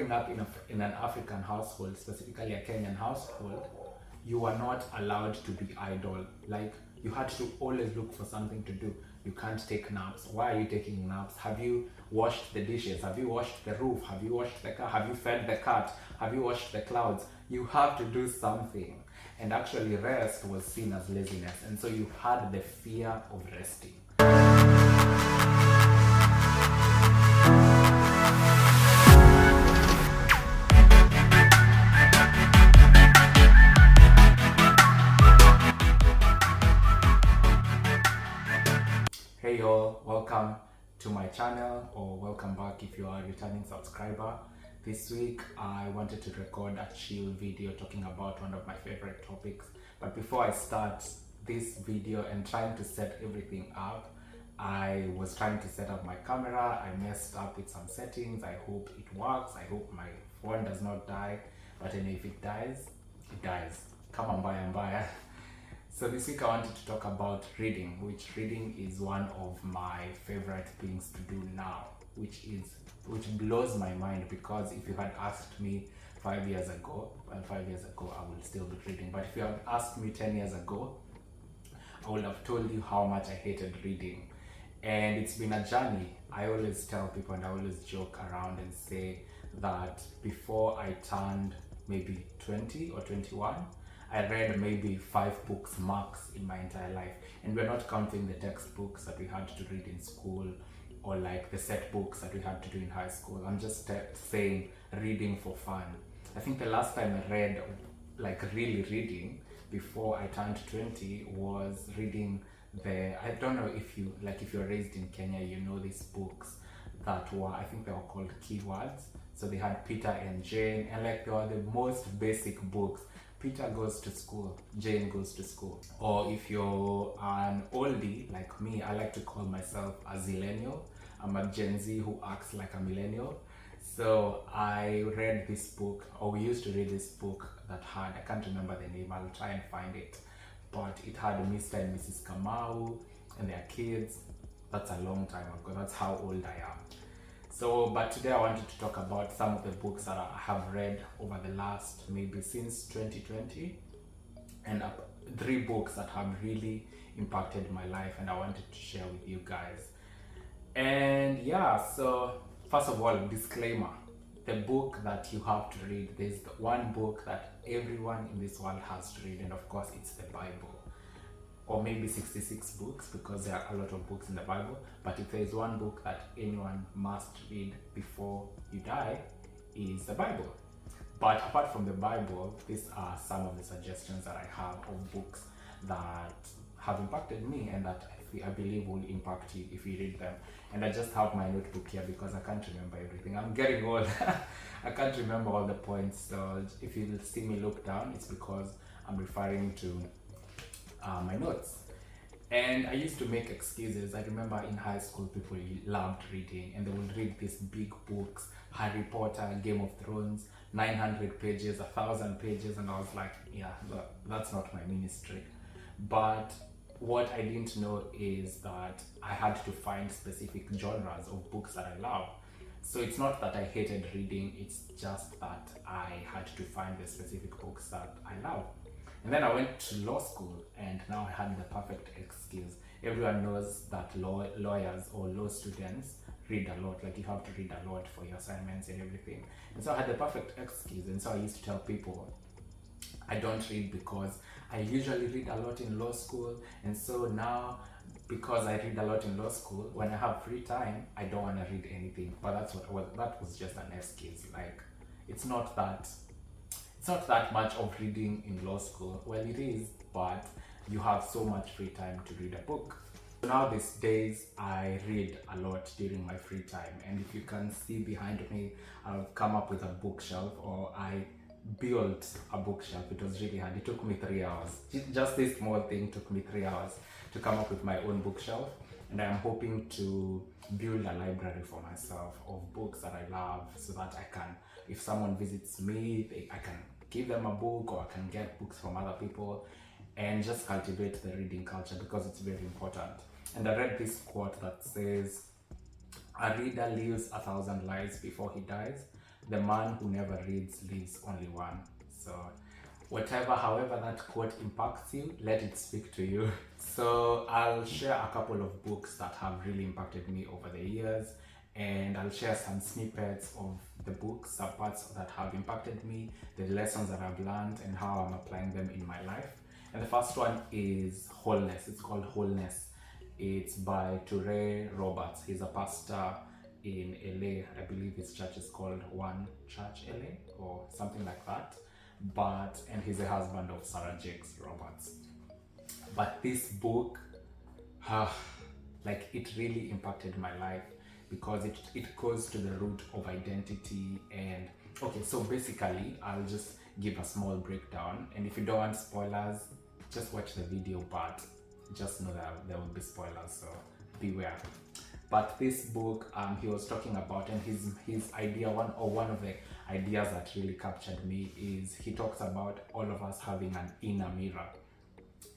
growing up in an African household, specifically a Kenyan household, you were not allowed to be idle. Like, you had to always look for something to do. You can't take naps. Why are you taking naps? Have you washed the dishes? Have you washed the roof? Have you washed the car? Have you fed the cat? Have you washed the clouds? You have to do something. And actually, rest was seen as laziness. And so you had the fear of resting. Hey y'all, welcome to my channel, or welcome back if you are a returning subscriber. This week I wanted to record a chill video talking about one of my favorite topics. But before I start this video and trying to set everything up, I was trying to set up my camera. I messed up with some settings. I hope it works. I hope my phone does not die. But anyway, if it dies, it dies. Come on, buy. So this week I wanted to talk about reading, which reading is one of my favorite things to do now, which blows my mind, because if you had asked me 5 years ago, well, 5 years ago I will still be reading, but if you had asked me 10 years ago, I would have told you how much I hated reading. And it's been a journey. I always tell people, and I always joke around and say that before I turned maybe 20 or 21, I read maybe 5 books max in my entire life. And we're not counting the textbooks that we had to read in school, or like the set books that we had to do in high school. I'm just saying reading for fun. I think the last time I read, like really reading, before I turned 20, was reading I don't know if you're raised in Kenya, you know these books that were, I think they were called keywords. So they had Peter and Jane, and like they were the most basic books. Peter goes to school, Jane goes to school. Or if you're an oldie like me, I like to call myself a zillennial. I'm a Gen Z who acts like a millennial. So I read this book, or we used to read this book that had, I can't remember the name, I'll try and find it. But it had Mr. and Mrs. Kamau and their kids. That's a long time ago, that's how old I am. So, but today I wanted to talk about some of the books that I have read over the last, maybe since 2020, and 3 books that have really impacted my life, and I wanted to share with you guys. And yeah, so first of all, disclaimer: the book that you have to read, there's one book that everyone in this world has to read, and of course it's the Bible. Or maybe 66 books, because there are a lot of books in the Bible. But if there is one book that anyone must read before you die, is the Bible. But apart from the Bible, these are some of the suggestions that I have of books that have impacted me, and that I believe will impact you if you read them. And I just have my notebook here because I can't remember everything. I'm getting old. I can't remember all the points. So if you see me look down, it's because I'm referring to my notes. And I used to make excuses. I remember in high school, people loved reading, and they would read these big books, Harry Potter, Game of Thrones, 900 pages, 1,000 pages, and I was like, yeah, that's not my ministry. But what I didn't know is that I had to find specific genres of books that I love. So it's not that I hated reading, it's just that I had to find the specific books that I love. And then I went to law school, and now I had the perfect excuse. Everyone knows that lawyers or law students read a lot. Like, you have to read a lot for your assignments and everything. And so I had the perfect excuse. And so I used to tell people I don't read because I usually read a lot in law school. And so now, because I read a lot in law school, when I have free time, I don't want to read anything. But that was just an excuse. Like, it's not that much of reading in law school. Well, it is, but you have so much free time to read a book. So now these days, I read a lot during my free time. And if you can see behind me, I've come up with a bookshelf, or I built a bookshelf. It was really hard. It took me 3 hours. Just this small thing took me 3 hours to come up with my own bookshelf. And I'm hoping to build a library for myself of books that I love, so that I can, if someone visits me, I can give them a book, or I can get books from other people, and just cultivate the reading culture, because it's very important. And I read this quote that says, "A reader lives 1,000 lives before he dies, the man who never reads leaves only one. So however that quote impacts you, let it speak to you. So I'll share a couple of books that have really impacted me over the years, and I'll share some snippets of the books, some parts that have impacted me, the lessons that I've learned, and how I'm applying them in my life. And the first one is Wholeness. It's called Wholeness. It's by Toure Roberts. He's a pastor in LA. I believe his church is called One Church LA or something like that. And he's a husband of Sarah Jakes Roberts. But this book, like, it really impacted my life because it goes to the root of identity. And okay, so basically I'll just give a small breakdown, and if you don't want spoilers, just watch the video, but just know that there will be spoilers, so beware. But this book, he was talking about, and his idea, one of the ideas that really captured me, is he talks about all of us having an inner mirror.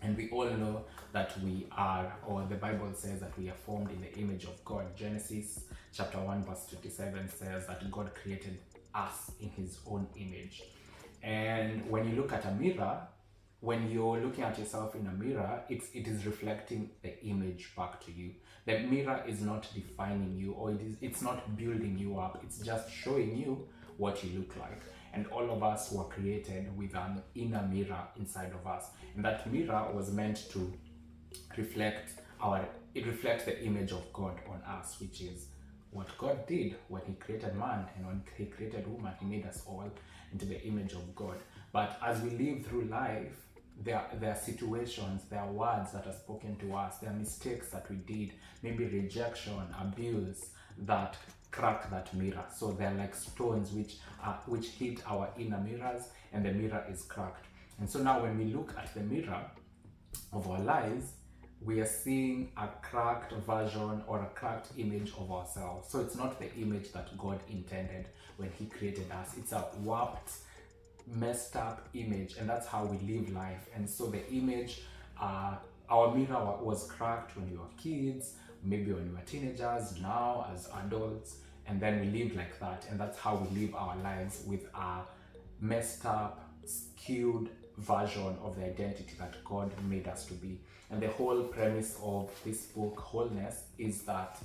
And we all know that we are, or the Bible says that we are formed in the image of God. Genesis chapter 1 verse 27 says that God created us in his own image. And when you look at a mirror, when you're looking at yourself in a mirror, it is reflecting the image back to you. The mirror is not defining you, or it's not building you up. It's just showing you what you look like. And all of us were created with an inner mirror inside of us. And that mirror was meant to reflect the image of God on us, which is what God did when he created man, and when he created woman, he made us all into the image of God. But as we live through life, there are situations, there are words that are spoken to us, there are mistakes that we did, maybe rejection, abuse, that crack that mirror. So they're like stones which hit our inner mirrors, and the mirror is cracked. And so now when we look at the mirror of our lives, we are seeing a cracked version or a cracked image of ourselves. So it's not the image that God intended when he created us. It's a warped, messed up image, and that's how we live life. And so the image, our mirror was cracked when we were kids, maybe when we were teenagers, now as adults, and then we live like that. And that's how we live our lives, with a messed up, skewed version of the identity that God made us to be. And the whole premise of this book, Wholeness, is that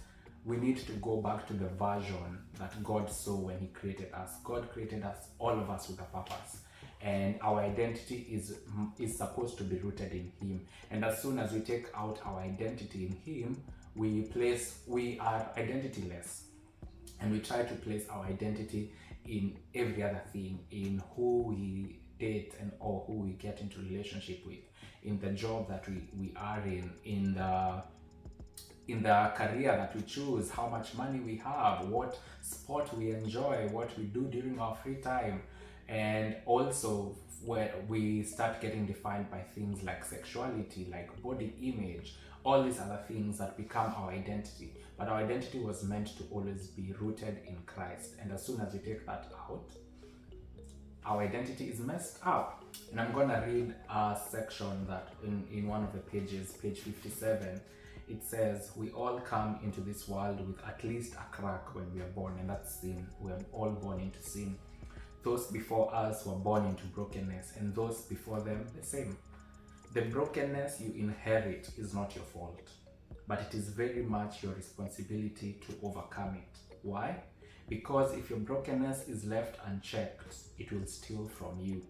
we need to go back to the version that God saw when he created us. God created us, all of us, with a purpose. And our identity is supposed to be rooted in him. And as soon as we take out our identity in him, we are identityless. And we try to place our identity in every other thing, in who we date or who we get into relationship with, in the job that we are in the career that we choose, how much money we have, what sport we enjoy, what we do during our free time. And also where we start getting defined by things like sexuality, like body image, all these other things that become our identity. But our identity was meant to always be rooted in Christ. And as soon as we take that out, our identity is messed up. And I'm going to read a section that in one of the pages, page 57, it says, we all come into this world with at least a crack when we are born, and that's sin. We are all born into sin. Those before us were born into brokenness, and those before them the same. The brokenness you inherit is not your fault, but it is very much your responsibility to overcome it. Why? Because if your brokenness is left unchecked, it will steal from you.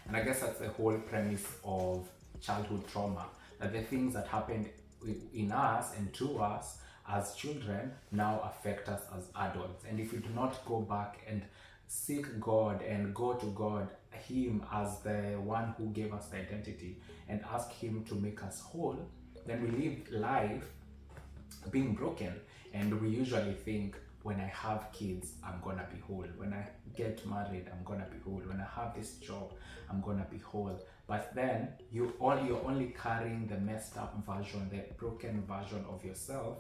And I guess that's the whole premise of childhood trauma, that the things that happened in us and to us as children now affect us as adults. And if we do not go back and seek God and go to God, him as the one who gave us the identity, and ask him to make us whole, then we live life being broken. And we usually think, when I have kids, I'm gonna be whole. When I get married, I'm gonna be whole. When I have this job, I'm gonna be whole. But then you're only carrying the messed up version, the broken version of yourself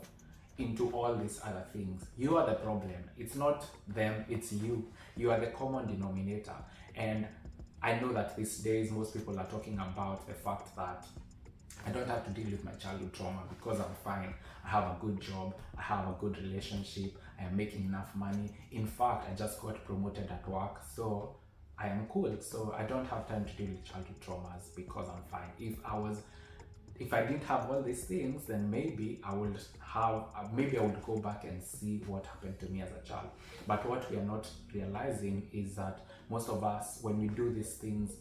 into all these other things. You are the problem. It's not them, it's you. You are the common denominator. And I know that these days most people are talking about the fact that I don't have to deal with my childhood trauma because I'm fine. I have a good job, I have a good relationship, I am making enough money. In fact, I just got promoted at work, so I am cool. So I don't have time to deal with childhood traumas because I'm fine. If I didn't have all these things, then maybe I would have, maybe I would go back and see what happened to me as a child. But what we are not realizing is that most of us, when we do these things,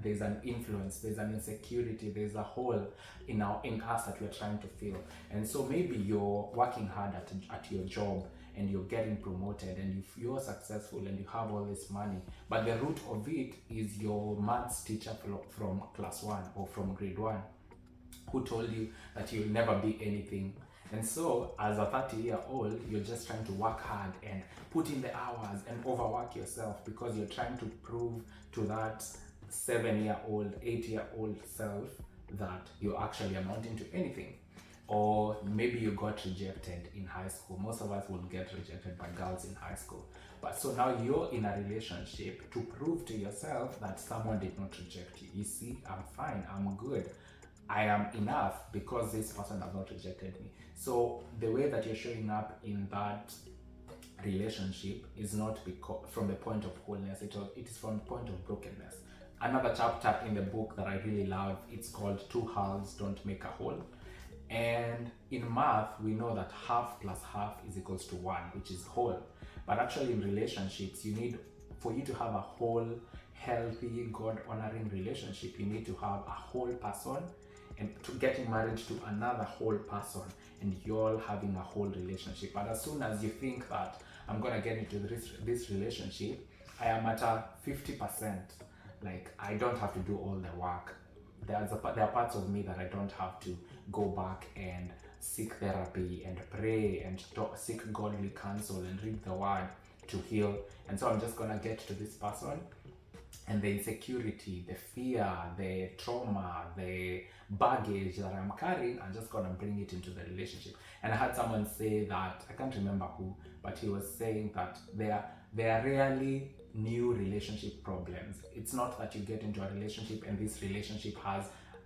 there's an influence, there's an insecurity, there's a hole in us that we are trying to fill. And so maybe you're working hard at your job and you're getting promoted and you're successful and you have all this money, but the root of it is your maths teacher from class 1 or from grade 1 who told you that you'll never be anything. And so as a 30-year-old, you're just trying to work hard and put in the hours and overwork yourself because you're trying to prove to that 7-year-old, 8-year-old self that you're actually amounting to anything. Or maybe you got rejected in high school. Most of us will get rejected by girls in high school. But so now you're in a relationship to prove to yourself that someone did not reject you. You see, I'm fine, I'm good, I am enough because this person has not rejected me. So the way that you're showing up in that relationship is not from the point of wholeness, it is from the point of brokenness. Another chapter in the book that I really love, it's called Two Halves Don't Make a Whole. And in math, we know that half plus half is equals to 1, which is whole. But actually in relationships, for you to have a whole, healthy, God-honoring relationship, you need to have a whole person and to getting married to another whole person, and you're having a whole relationship. But as soon as you think that I'm gonna get into this relationship, I am at a 50%. Like, I don't have to do all the work. There are parts of me that I don't have to go back and seek therapy and pray and seek godly counsel and read the word to heal. And so I'm just gonna get to this person, and the insecurity, the fear, the trauma, the baggage that I'm carrying, I'm just gonna bring it into the relationship. And I had someone say that, I can't remember who, but he was saying that there are rarely new relationship problems. It's not that you get into a relationship and this relationship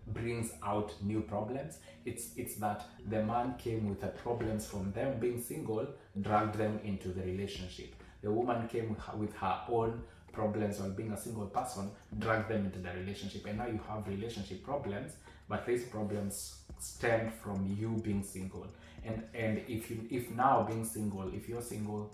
brings out new problems. It's that the man came with the problems from them being single, dragged them into the relationship. The woman came with her own problems while being a single person, drag them into the relationship, and now you have relationship problems, but these problems stem from you being single. And if now being single, if you're single,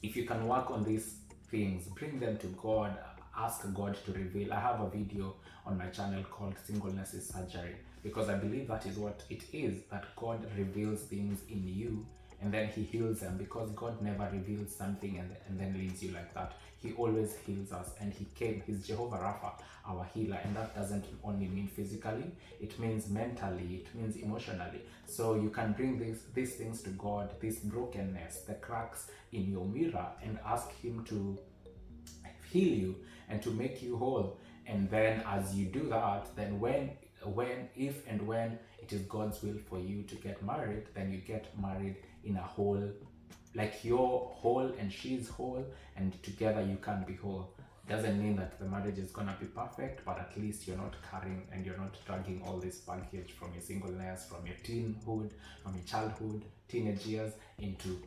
if you can work on these things, bring them to God, ask God to reveal. I have a video on my channel called Singleness is Surgery, because I believe that is what it is, that God reveals things in you and then he heals them, because God never reveals something and then leaves you like that. He always heals us, and he's Jehovah Rapha, our healer, and that doesn't only mean physically, it means mentally, it means emotionally. So you can bring these things to God, this brokenness, the cracks in your mirror, and ask him to heal you and to make you whole. And then as you do that, then if and when it is God's will for you to get married, then you get married in a whole, like you're whole and she's whole, and together you can be whole. Doesn't mean that the marriage is gonna be perfect, but at least you're not carrying and you're not dragging all this baggage from your singleness, from your teenhood, from your childhood, teenage years into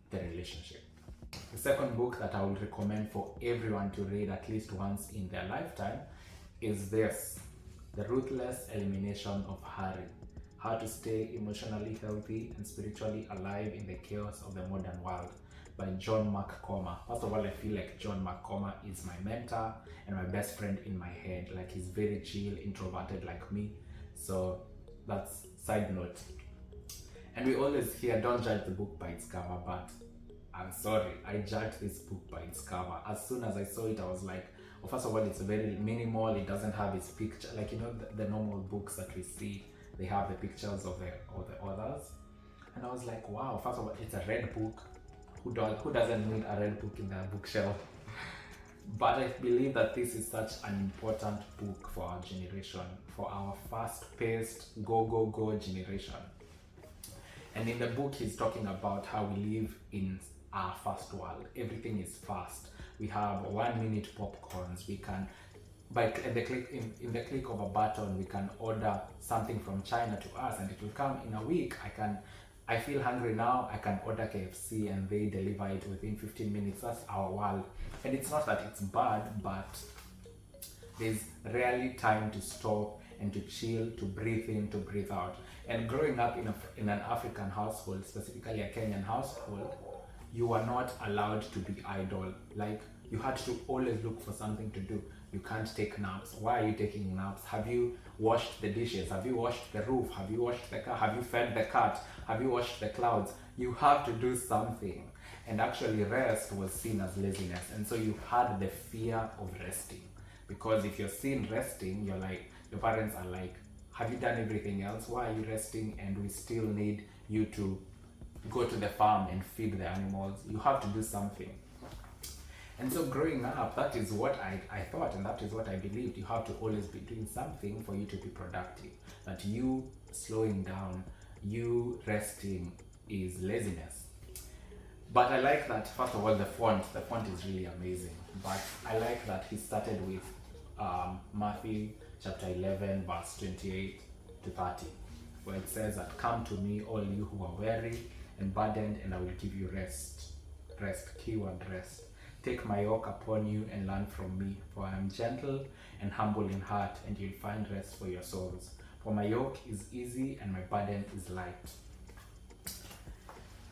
the relationship. The second book that I would recommend for everyone to read at least once in their lifetime is this, The Ruthless Elimination of Hurry: How to Stay Emotionally Healthy and Spiritually Alive in the Chaos of the Modern World, by John McCormack. First of all, I feel like John McCormack is my mentor and my best friend in my head. Like, he's very chill, introverted like me. So that's side note. And we always hear, don't judge the book by its cover, but I'm sorry, I judged this book by its cover. As soon as I saw it, I was like, well, first of all, it's very minimal. It doesn't have its picture. Like, you know, the normal books that we see, they have the pictures of the authors. And I was like, wow, first of all, it's a red book. Who doesn't need a red book in their bookshelf? But I believe that this is such an important book for our generation, for our fast-paced, go generation. And in the book, he's talking about how we live in our fast world. Everything is fast. We have 1 minute popcorns. We can by in the click of a button, we can order something from China to us, and it will come in a week. I feel hungry now, I can order KFC and they deliver it within 15 minutes. That's our world. And it's not that it's bad, but there's rarely time to stop and to chill, to breathe in, to breathe out. And growing up in an African household, specifically a Kenyan household, you were not allowed to be idle. Like, you had to always look for something to do. You can't take naps. Why are you taking naps? Have you washed the dishes? Have you washed the roof? Have you washed the car? Have you fed the cat? Have you washed the clouds? You have to do something. And actually, rest was seen as laziness. And so you had the fear of resting. Because if you're seen resting, you're like, your parents are like, have you done everything else? Why are you resting? And we still need you to go to the farm and feed the animals. You have to do something. And so growing up, that is what I thought, and that is what I believed. You have to always be doing something for you to be productive. That you slowing down, you resting is laziness. But I like that, first of all, the font is really amazing. But I like that he started with Matthew chapter 11, verse 28 to 30, where it says that, come to me, all you who are weary and burdened, and I will give you rest. Rest, keyword rest. Take my yoke upon you and learn from me, for I am gentle and humble in heart, and you'll find rest for your souls. For my yoke is easy and my burden is light.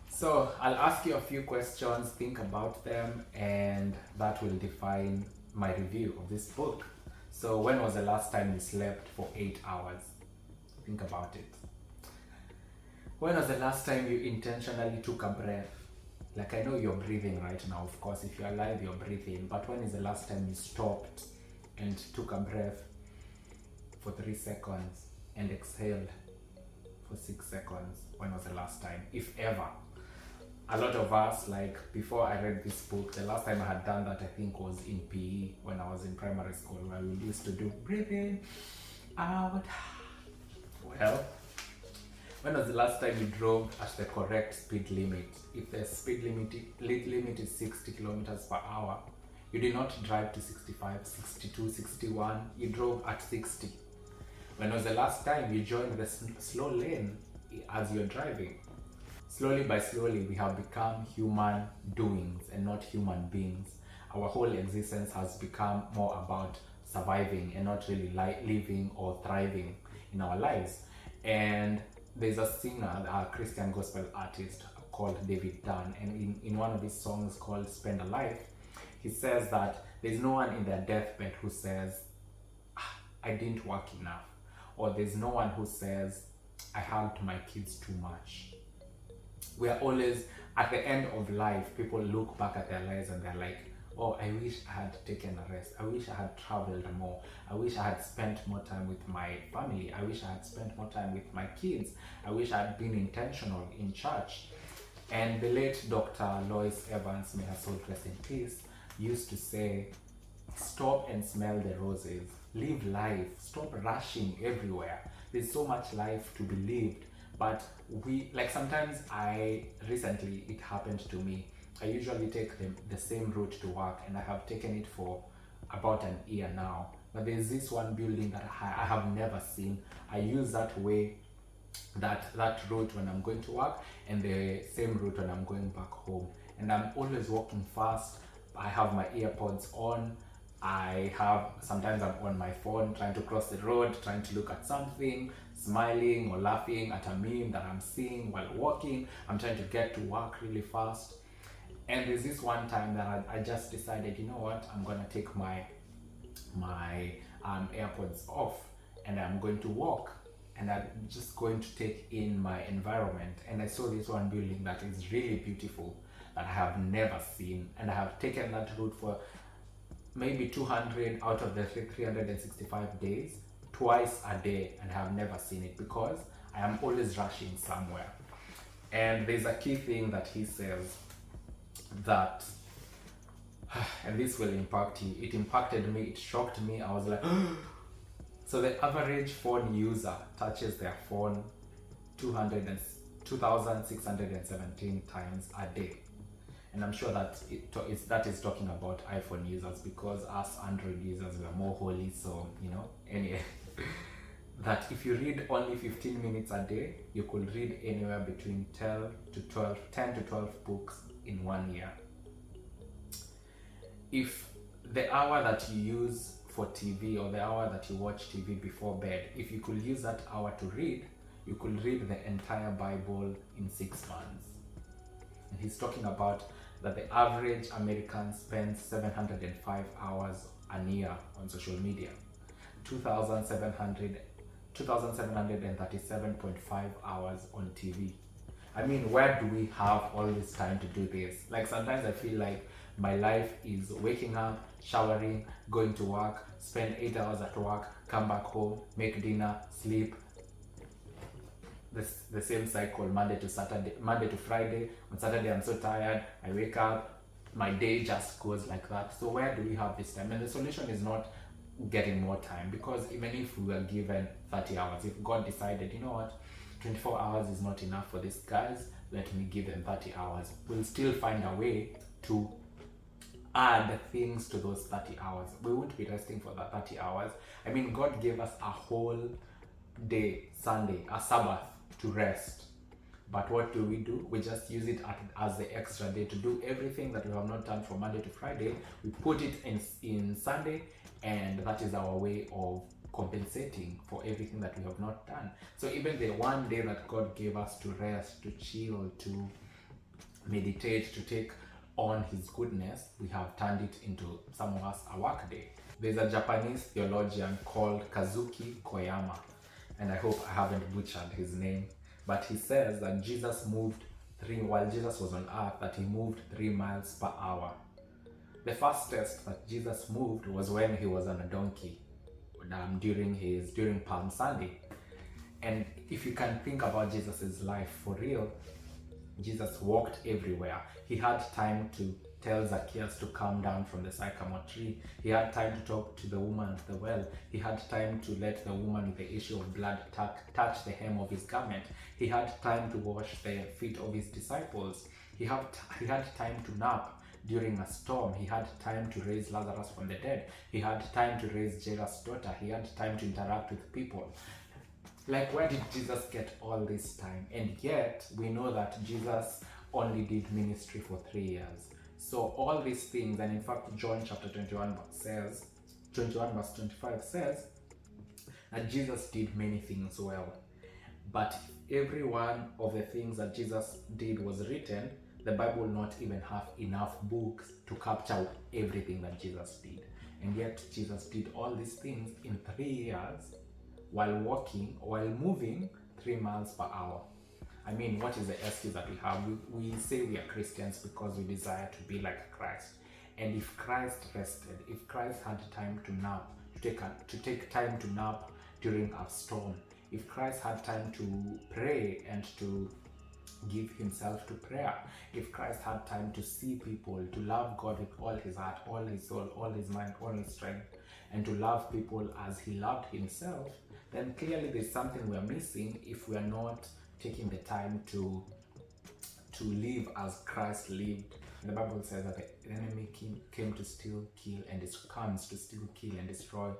So I'll ask you a few questions, think about them, and that will define my review of this book. So when was the last time you slept for 8 hours? Think about it. When was the last time you intentionally took a breath? Like, I know you're breathing right now, of course. If you're alive, you're breathing. But when is the last time you stopped and took a breath for 3 seconds and exhaled for 6 seconds? When was the last time, if ever? A lot of us, like, before I read this book, the last time I had done that, I think, was in PE when I was in primary school, where we used to do breathe in, out. Well, when was the last time you drove at the correct speed limit? If the speed limit is 60 kilometers per hour, you did not drive to 65, 62, 61, you drove at 60. When was the last time you joined the slow lane as you're driving? Slowly by slowly, we have become human doings and not human beings. Our whole existence has become more about surviving and not really living or thriving in our lives. And there's a singer, a Christian gospel artist called David Dunn, and in one of his songs called Spend a Life, he says that there's no one in their deathbed who says, I didn't work enough, or there's no one who says, I hugged my kids too much. We are always, at the end of life, people look back at their lives and they're like, oh, I wish I had taken a rest. I wish I had traveled more. I wish I had spent more time with my family. I wish I had spent more time with my kids. I wish I had been intentional in church. And the late Dr. Lois Evans, may her soul rest in peace, used to say, stop and smell the roses. Live life. Stop rushing everywhere. There's so much life to be lived. But sometimes recently it happened to me. I usually take the same route to work, and I have taken it for about an year now. But there's this one building that I have never seen. I use that route when I'm going to work, and the same route when I'm going back home. And I'm always walking fast. I have my earpods on. Sometimes I'm on my phone trying to cross the road, trying to look at something, smiling or laughing at a meme that I'm seeing while walking. I'm trying to get to work really fast. And there's this one time that I just decided, you know what, I'm gonna take my AirPods off, and I'm going to walk, and I'm just going to take in my environment. And I saw this one building that is really beautiful that I have never seen, and I have taken that route for maybe 200 out of the 365 days, twice a day, and I have never seen it because I am always rushing somewhere. And there's a key thing that he says that, and this will impact you. It impacted me, it shocked me. I was like, so the average phone user touches their phone 2,617 times a day. And I'm sure that that is talking about iPhone users, because us Android users were more holy. So anyway, that if you read only 15 minutes a day, you could read anywhere between 10 to 12 books in 1 year. If the hour that you use for TV, or the hour that you watch TV before bed, if you could use that hour to read, you could read the entire Bible in 6 months. And he's talking about that the average American spends 705 hours a year on social media, 2,737.5 hours on TV. I mean, where do we have all this time to do this? Like, sometimes I feel like my life is waking up, showering, going to work, spend 8 hours at work, come back home, make dinner, sleep. The same cycle, Monday to Friday. On Saturday I'm so tired, I wake up, my day just goes like that. So where do we have this time? And the solution is not getting more time, because even if we were given 30 hours, if God decided, you know what, 24 hours is not enough for these guys, let me give them 30 hours, we'll still find a way to add things to those 30 hours. We won't be resting for the 30 hours. I mean, God gave us a whole day, Sunday, a Sabbath, to rest. But what do? We just use it as the extra day to do everything that we have not done from Monday to Friday. We put it in Sunday, and that is our way of compensating for everything that we have not done. So even the one day that God gave us to rest, to chill, to meditate, to take on his goodness, we have turned it into, some of us, a work day. There's a Japanese theologian called Kazuki Koyama, and I hope I haven't butchered his name, but he says that while Jesus was on earth, that he moved 3 miles per hour. The fastest that Jesus moved was when he was on a donkey during Palm Sunday. And if you can think about Jesus's life for real, Jesus walked everywhere. He had time to tell Zacchaeus to come down from the sycamore tree. He had time to talk to the woman at the well. He had time to let the woman with the issue of blood touch the hem of his garment. He had time to wash the feet of his disciples. He had time to nap during a storm. He had time to raise Lazarus from the dead. He had time to raise Jairus' daughter. He had time to interact with people. Like, where did Jesus get all this time? And yet, we know that Jesus only did ministry for 3 years. So all these things, and in fact, John chapter 21 verse 25 says that Jesus did many things well. But every one of the things that Jesus did was written, the Bible will not even have enough books to capture everything that Jesus did. And yet, Jesus did all these things in 3 years, while moving 3 miles per hour. I mean, what is the excuse that we have? We say we are Christians because we desire to be like Christ. And if Christ rested, if Christ had time to nap, to take time to nap during a storm, if Christ had time to pray and to give himself to prayer, if Christ had time to see people, to love God with all his heart, all his soul, all his mind, all his strength, and to love people as he loved himself, then clearly there's something we're missing if we are not taking the time to live as Christ lived. And the Bible says that the enemy came to steal, kill, and comes to steal, kill, and destroy.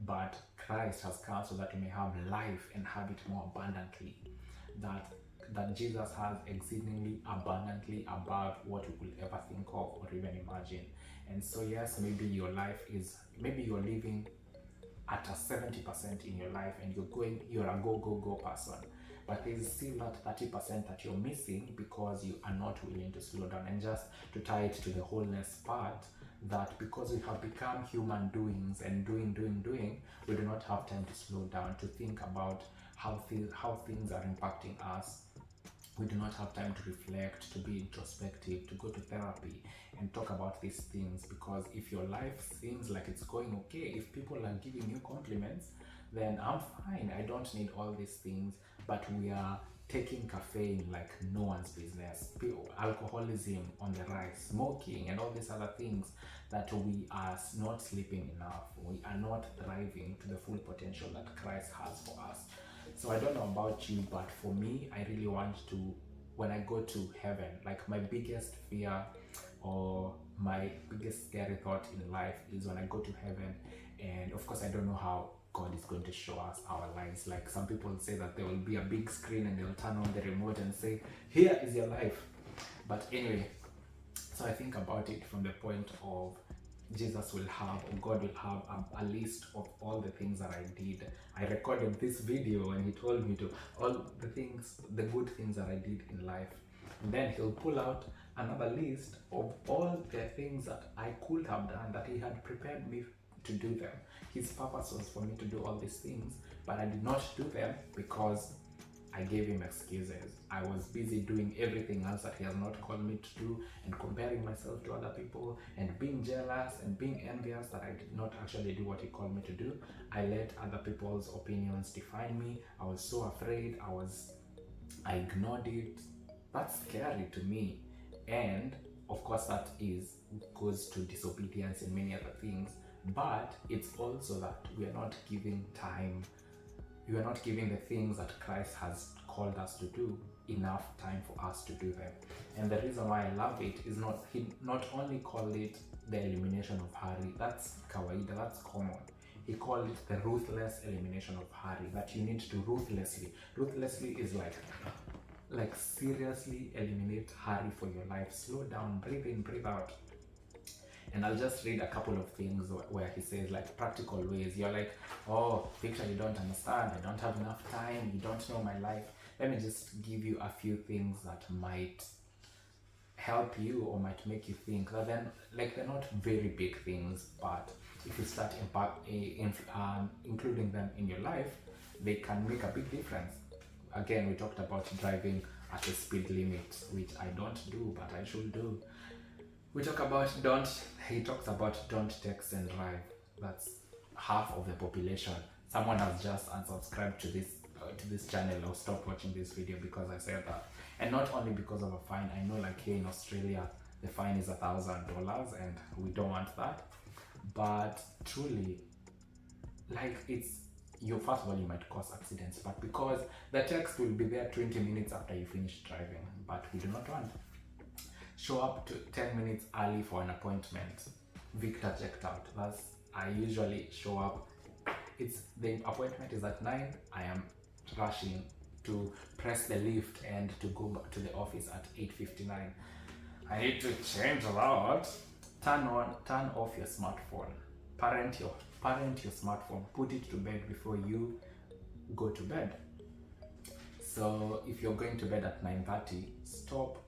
But Christ has come so that we may have life and have it more abundantly. That Jesus has exceedingly abundantly above what we could ever think of or even imagine. And so yes, maybe you're living at a 70% in your life and you're a go person, but there's still that 30% that you're missing because you are not willing to slow down. And just to tie it to the wholeness part, that because we have become human doings and doing, we do not have time to slow down, to think about how things are impacting us. We do not have time to reflect, to be introspective, to go to therapy and talk about these things. Because if your life seems like it's going okay, if people are giving you compliments, then I'm fine. I don't need all these things. But we are taking caffeine like no one's business. Alcoholism on the rise, smoking, and all these other things, that we are not sleeping enough. We are not thriving to the full potential that Christ has for us. So I don't know about you, but for me, I really want to, when I go to heaven, like my biggest fear or my biggest scary thought in life is when I go to heaven, and of course I don't know how God is going to show us our lives. Like some people say that there will be a big screen and they'll turn on the remote and say, here is your life. But anyway, so I think about it from the point of Jesus will have, or God will have a list of all the things that I did. I recorded this video and he told me to, all the things, the good things that I did in life. And then he'll pull out another list of all the things that I could have done, that he had prepared me to do them. His purpose was for me to do all these things, but I did not do them because I gave him excuses. I was busy doing everything else that he has not called me to do, and comparing myself to other people, and being jealous and being envious that I did not actually do what he called me to do. I let other people's opinions define me. I was so afraid. I ignored it. That's scary to me. And of course that goes to disobedience and many other things. But it's also that we are not giving time. We are not giving the things that Christ has called us to do enough time for us to do them. And the reason why I love it is he not only called it the elimination of hurry, that's kawaida, that's common. He called it the ruthless elimination of hurry, that you need to ruthlessly is like seriously eliminate hurry for your life. Slow down, breathe in, breathe out. And I'll just read a couple of things where he says, like, practical ways. You're like, oh, Victor, you don't understand. I don't have enough time. You don't know my life. Let me just give you a few things that might help you or might make you think that then, like, they're not very big things, but if you start including them in your life, they can make a big difference. Again, we talked about driving at a speed limit, which I don't do, but I should do. He talks about don't text and drive. That's half of the population. Someone has just unsubscribed to this channel or stopped watching this video because I said that. And not only because of a fine. I know, like, here in Australia, the fine is $1,000 and we don't want that. But truly, like, first of all, you might cause accidents, but because the text will be there 20 minutes after you finish driving, but we do not want. Show up to 10 minutes early for an appointment. Victor checked out. I usually show up. The appointment is at 9. I am rushing to press the lift and to go back to the office at 8:59. I need to change that. Turn off your smartphone. Parent your smartphone. Put it to bed before you go to bed. So if you're going to bed at 9:30, stop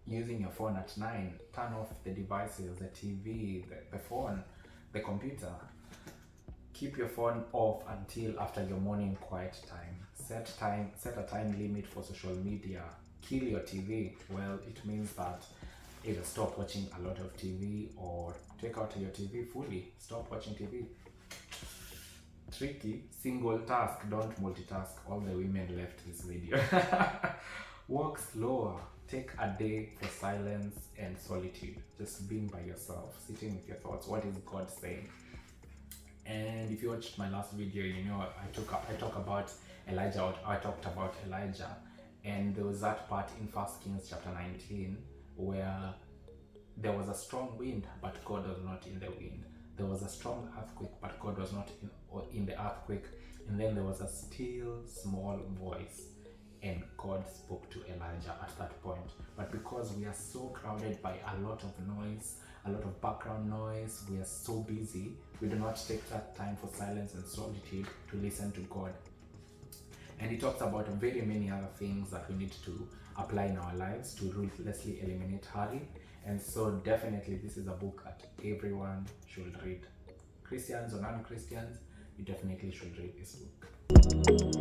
using your phone at 9. Turn off the devices, the TV, the phone, the computer. Keep your phone off until after your morning quiet time. Set a time limit for social media. Kill your TV. Well, it means that either stop watching a lot of TV or take out your TV fully. Stop watching TV. Tricky, single task, don't multitask. All the women left this video. Walk slower. Take a day for silence and solitude. Just being by yourself, sitting with your thoughts. What is God saying? And if you watched my last video, you know I talk about Elijah. I talked about Elijah, and there was that part in 1 Kings chapter 19 where there was a strong wind, but God was not in the wind. There was a strong earthquake, but God was not in the earthquake. And then there was a still small voice, and God spoke to Elijah at that point. But because we are so crowded by a lot of noise, a lot of background noise, we are so busy, we do not take that time for silence and solitude to listen to God. And he talks about very many other things that we need to apply in our lives to ruthlessly eliminate hurry. And so definitely this is a book that everyone should read. Christians or non-Christians, you definitely should read this book.